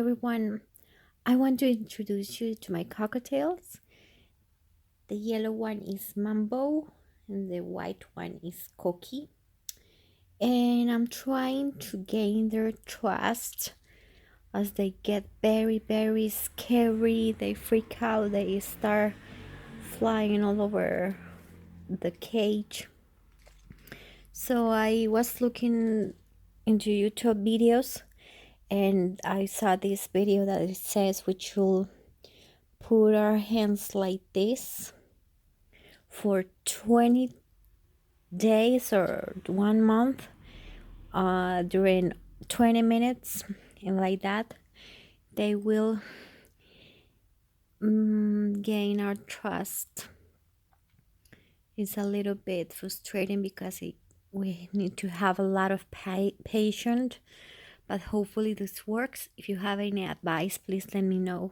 everyone. I want to introduce you to my cockatiels. The yellow one is Mambo and the white one is Cocky. And I'm trying to gain their trust as they get very, very scary. They freak out, they start flying all over the cage. So I was looking into YouTube videos and I saw this video that it says we should put our hands like this for 20 days or 1 month during 20 minutes, and like that they will gain our trust. It's a little bit frustrating because we need to have a lot of patience, but hopefully this works. If you have any advice, please let me know.